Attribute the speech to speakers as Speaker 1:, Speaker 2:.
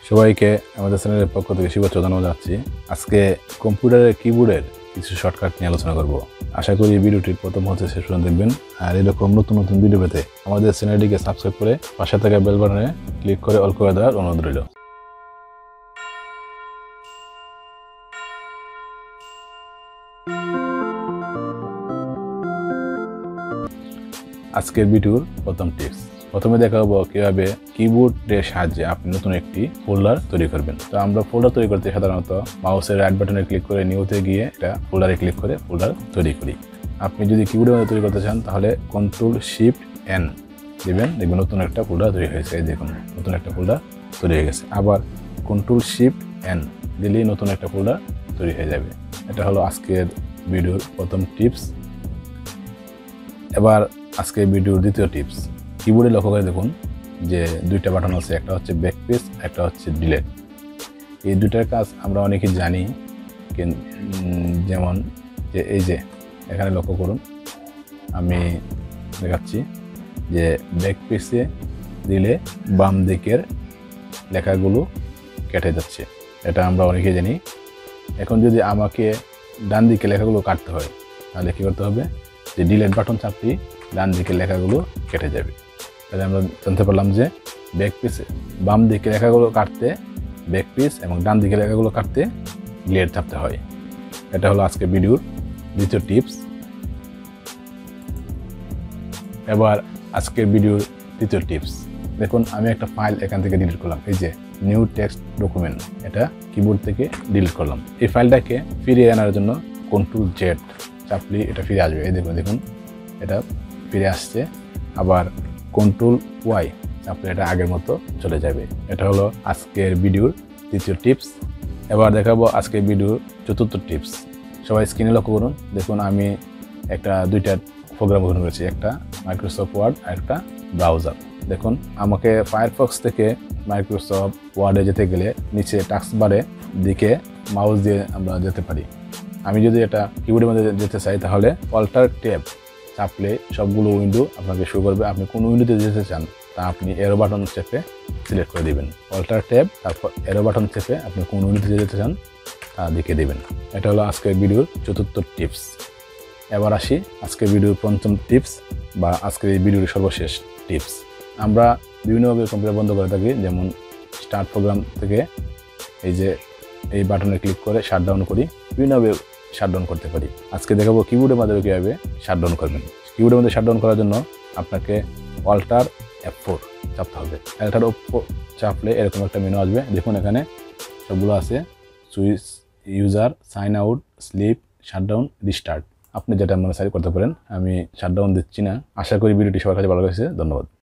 Speaker 1: সবাইকে আমাদের চ্যানেলের পক্ষ থেকে শুভেচ্ছা জানাচ্ছি। আজকে কম্পিউটারের কিবোর্ডের কিছু শর্টকাট নিয়ে আলোচনা করব। আশা করি ভিডিওটির প্রথম হতে শেষ পর্যন্ত দেখবেন। আর এরকম নতুন নতুন ভিডিও পেতে আমাদের চ্যানেলটিকে সাবস্ক্রাইব করে পাশে থাকা বেল বাটনে ক্লিক করে অল করে দেওয়ার অনুরোধ রইল। আজকের ভিডিওর প্রথম টিপস। প্রথমে দেখাবো কিভাবে কিবোর্ডের সাহায্যে আপনি নতুন একটি ফোল্ডার তৈরি করবেন। তো আমরা ফোল্ডার তৈরি করতে সাধারণত মাউসের রাইট বাটনে ক্লিক করে নিউতে গিয়ে একটা ফোল্ডারে ক্লিক করে ফোল্ডার তৈরি করি। আপনি যদি কিবোর্ডের মধ্যে তৈরি করতে চান তাহলে Ctrl+Shift+N দিবেন, দেখবেন নতুন একটা ফোল্ডার তৈরি হয়েছে। দেখুন নতুন একটা ফোল্ডার তৈরি হয়ে গেছে। আবার Ctrl+Shift+N দিলেই নতুন একটা ফোল্ডার তৈরি হয়ে যাবে। এটা হলো আজকের ভিডিওর প্রথম টিপস। এবার আজকে ভিডিওর দ্বিতীয় টিপস। কিবোর্ডে লক্ষ্য করে দেখুন যে দুইটা বাটন আছে, একটা হচ্ছে ব্যাকস্পেস, একটা হচ্ছে ডিলেট। এই দুইটার কাজ আমরা অনেকেই জানি, যেমন যে এই যে এখানে লক্ষ্য করুন, আমি দেখাচ্ছি যে ব্যাকস্পেসে দিলে বাম দিকের লেখাগুলো কেটে যাচ্ছে, এটা আমরা অনেকেই জানি। এখন যদি আমাকে ডান দিকে লেখাগুলো কাটতে হয় তাহলে কী করতে হবে, যে ডিলেট বাটন চাপলেই ডান দিকে লেখাগুলো কেটে যাবে। তাহলে আমরা জানতে পারলাম যে ব্যাকস্পেসে বাম দিকে লেখাগুলো কাটতে ব্যাকস্পেস এবং ডান দিকে লেখাগুলো কাটতে ডিলেট চাপতে হয়। এটা হলো আজকে ভিডিওর দ্বিতীয় টিপস। এবার আজকের ভিডিওর তৃতীয় টিপস। দেখুন আমি একটা ফাইল এখান থেকে ডিলিট করলাম, এই যে নিউ টেক্সট ডকুমেন্ট, এটা কিবোর্ড থেকে ডিলিট করলাম। এই ফাইলটাকে ফিরিয়ে আনার জন্য Ctrl+Z চাপলে এটা ফিরে আসবে। এই দেখুন এটা ফিরে আসছে। আবার Ctrl+Y চাপলে এটা আগের মতো চলে যাবে। এটা হলো আজকের ভিডিওর তৃতীয় টিপস। এবার দেখাবো আজকের ভিডিওর চতুর্থ টিপস। সবাই স্ক্রিনে লক্ষ্য করুন, দেখুন আমি দুইটা প্রোগ্রাম ওপেন করেছি, একটা মাইক্রোসফট ওয়ার্ড আর একটা ব্রাউজার। দেখুন আমাকে ফায়ারফক্স থেকে মাইক্রোসফট ওয়ার্ডে যেতে গেলে নিচে টাস্ক বারে দিকে মাউস দিয়ে আমরা যেতে পারি। আমি যদি এটা কিবোর্ডের মধ্যে যেতে চাই তাহলে Alt+Tab চাপলে সবগুলো উইন্ডো আপনাকে শুরু করবে। আপনি কোন উইন্ডোতে যেতে চান তা আপনি এরো বাটন চেপে সিলেক্ট করে দিবেন। Alt+Tab তারপর এরো বাটন চেপে আপনি কোন উইন্ডোতে যেতে চান তা দিকে দিবেন। এটা হলো আজকের ভিডিওর চতুর্থ টিপস। এবার আসি আজকের ভিডিওর পঞ্চম টিপস বা আজকের এই ভিডিওর সর্বশেষ টিপস। আমরা বিভিন্নভাবে কম্পিউটার বন্ধ করে থাকি, যেমন স্টার্ট প্রোগ্রাম থেকে এই বাটনে ক্লিক করে শাটডাউন করি, বিভিন্নভাবে শাটডাউন করতে পারি। আজকে দেখাবো কিবোর্ডের মাধ্যমে কীভাবে শাটডাউন করবেন। কিবোর্ডের মধ্যে শাটডাউন করার জন্য আপনাকে Alt+F4 চাপতে হবে। Alt+F4 চাপলে এরকম একটা মেনু আসবে। দেখুন এখানে সবগুলো আছে, switch, user, sign out, sleep, shutdown, restart. আপনি যেটা মনে চাই করতে পারেন। আমি শাটডাউন দিচ্ছি না। আশা করি ভিডিওটি সবার কাছে ভালো লাগছে। ধন্যবাদ।